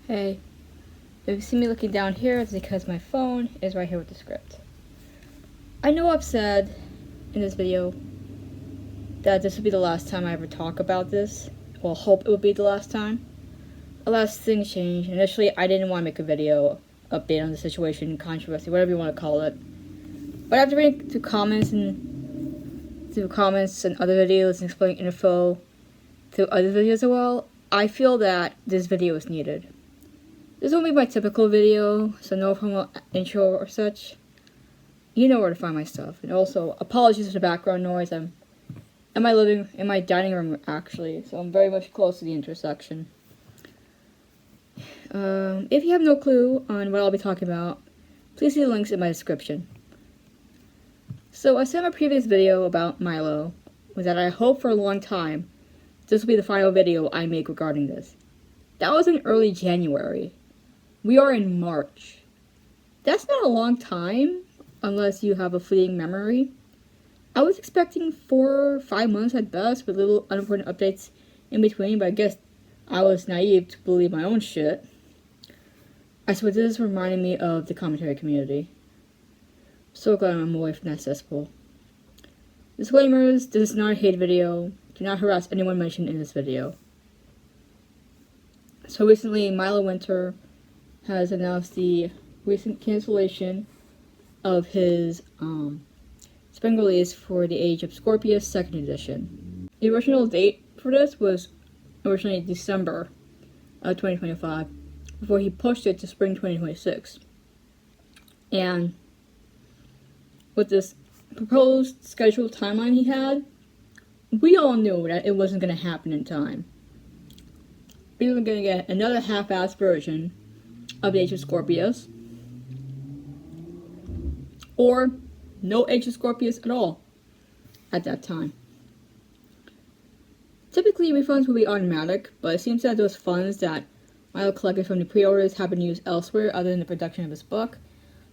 Hey, if you see me looking down here, it's because my phone is right here with the script. I know I've said in this video that this would be the last time I ever talk about this. Well, hope it would be the last time. Alas, things change. Initially, I didn't want to make a video update on the situation, controversy, whatever you want to call it. But after reading through comments and other videos and explaining info through other videos as well, I feel that this video is needed. This won't be my typical video, so no formal intro or such. You know where to find my stuff. And also, apologies for the background noise. I'm in my dining room actually, so I'm very much close to the intersection. If you have no clue on what I'll be talking about, please see the links in my description. So I said in my previous video about Milo, was that I hope for a long time this will be the final video I make regarding this. That was in early January. We are in March. That's not a long time, unless you have a fleeting memory. I was expecting 4 or 5 months at best, with little unimportant updates in between, but I guess I was naive to believe my own shit. I suppose this is reminding me of the commentary community. So glad I'm away from that cesspool. Disclaimers, this is not a hate video. Do not harass anyone mentioned in this video. So recently, Milo Winter has announced the recent cancellation of his spring release for the Age of Scorpius 2nd edition. The original date for this was originally December of 2025, before he pushed it to spring 2026. And with this proposed scheduled timeline he had, we all knew that it wasn't going to happen in time. We were going to get another half-assed version of the Age of Scorpius, or no Age of Scorpius at all at that time. Typically, refunds will be automatic, but it seems that those funds that Milo collected from the pre-orders have been used elsewhere other than the production of his book,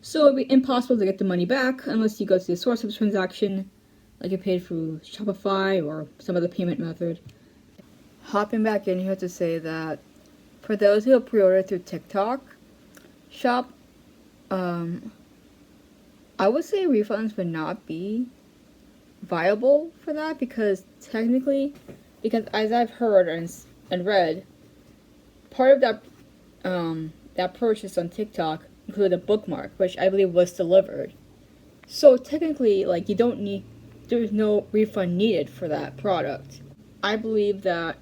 so it would be impossible to get the money back unless you go to the source of the transaction, like you paid through Shopify or some other payment method. Hopping back in here to say that for those who have pre-ordered through TikTok Shop, I would say refunds would not be viable for that, because technically, as I've heard and read, part of that purchase on TikTok included a bookmark, which I believe was delivered. So technically, there's no refund needed for that product. I believe that,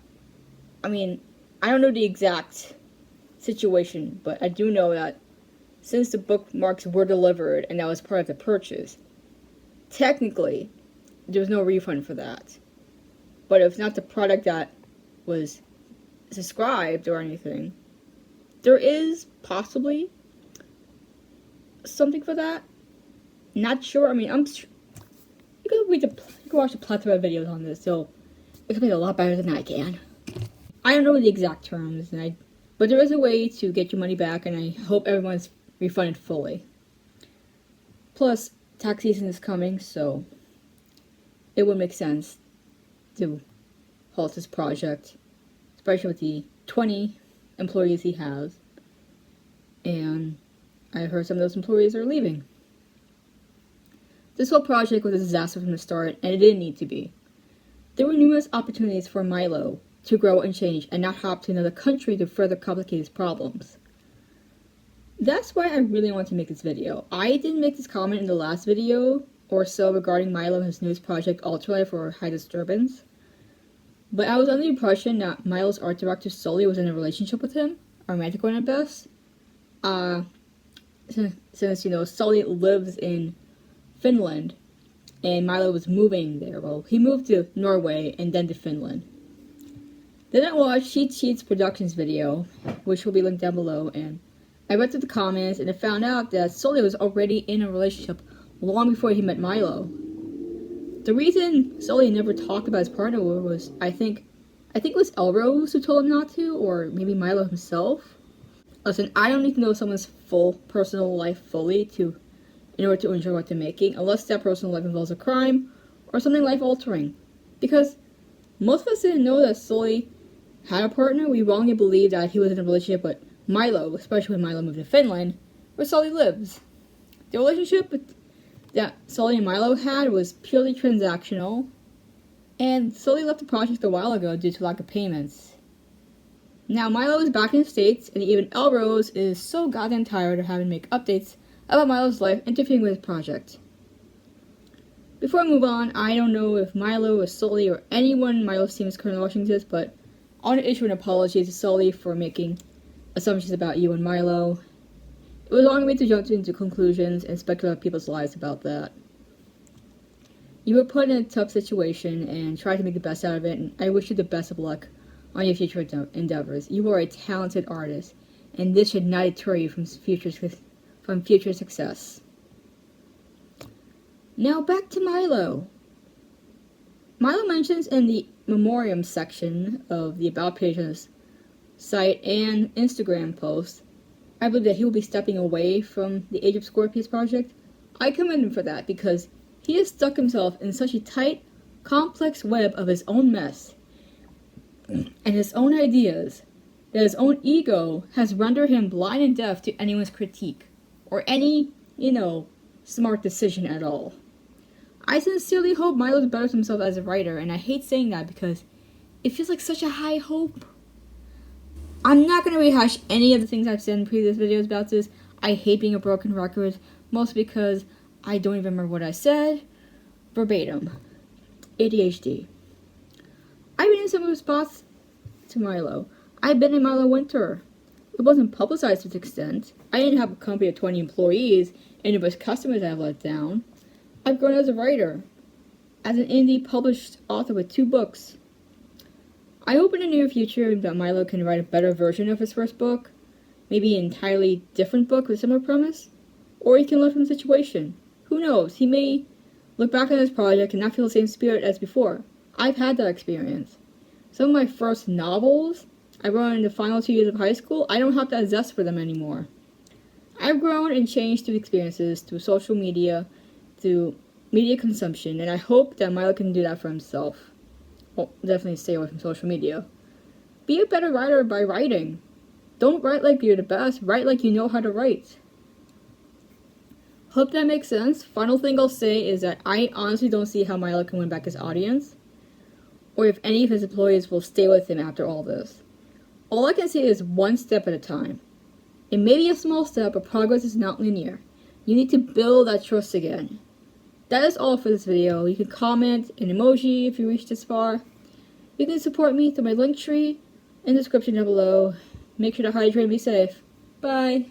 I don't know the exact situation, but I do know that since the bookmarks were delivered and that was part of the purchase, technically, there's no refund for that. But if it's not the product that was subscribed or anything, there is possibly something for that. Not sure. You can watch a plethora of videos on this, so it can be a lot better than I can. I don't know the exact terms, but there is a way to get your money back, and I hope everyone's refunded fully. Plus, tax season is coming, so it would make sense to halt this project, especially with the 20 employees he has. And I heard some of those employees are leaving. This whole project was a disaster from the start, and it didn't need to be. There were numerous opportunities for Milo to grow and change and not hop to another country to further complicate his problems. That's why I really want to make this video. I didn't make this comment in the last video or so regarding Milo and his newest project Ultralight for High Disturbance, but I was under the impression that Milo's art director Sully was in a relationship with him, a romantic one at best. Since Sully lives in Finland and Milo was moving there. Well, he moved to Norway and then to Finland. Then I watched Cheat Sheet's Productions video, which will be linked down below, and I read through the comments and I found out that Sully was already in a relationship long before he met Milo. The reason Sully never talked about his partner was, I think it was Elrose who told him not to, or maybe Milo himself. Listen, I don't need to know someone's full personal life fully in order to enjoy what they're making, unless that personal life involves a crime or something life-altering. Because most of us didn't know that Sully had a partner. We wrongly believed that he was in a relationship with Milo, especially when Milo moved to Finland, where Sully lives. The relationship that Sully and Milo had was purely transactional, and Sully left the project a while ago due to lack of payments. Now Milo is back in the States, and even Elrose is so goddamn tired of having to make updates about Milo's life interfering with his project. Before I move on, I don't know if Milo or Sully or anyone in Milo's team is currently watching this, but I want to issue an apology to Sully for making assumptions about you and Milo. It was wrong of me to jump into conclusions and speculate on people's lives about that. You were put in a tough situation and tried to make the best out of it, and I wish you the best of luck on your future endeavors. You are a talented artist, and this should not deter you from future success. Now back to Milo. Milo mentions in the memoriam section of the About page on his site and Instagram post, I believe that he will be stepping away from the Age of Scorpius project. I commend him for that because he has stuck himself in such a tight, complex web of his own mess and his own ideas that his own ego has rendered him blind and deaf to anyone's critique or any, smart decision at all. I sincerely hope Milo betters himself as a writer, and I hate saying that because it feels like such a high hope. I'm not going to rehash any of the things I've said in previous videos about this. I hate being a broken record, mostly because I don't even remember what I said. Verbatim. ADHD. I've been in some response to Milo. I've been in Milo Winter. It wasn't publicized to this extent. I didn't have a company of 20 employees, and it was customers I've let down. I've grown as a writer, as an indie published author with 2 books. I hope in the near future that Milo can write a better version of his first book, maybe an entirely different book with similar premise, or he can learn from the situation. Who knows? He may look back on his project and not feel the same spirit as before. I've had that experience. Some of my first novels I wrote in the final 2 years of high school, I don't have that zest for them anymore. I've grown and changed through experiences, through social media, through media consumption, and I hope that Milo can do that for himself. Well, definitely stay away from social media. Be a better writer by writing. Don't write like you're the best, write like you know how to write. Hope that makes sense. Final thing I'll say is that I honestly don't see how Milo can win back his audience, or if any of his employees will stay with him after all this. All I can say is one step at a time. It may be a small step, but progress is not linear. You need to build that trust again. That is all for this video. You can comment an emoji if you reached this far. You can support me through my link tree in the description down below. Make sure to hydrate and be safe. Bye.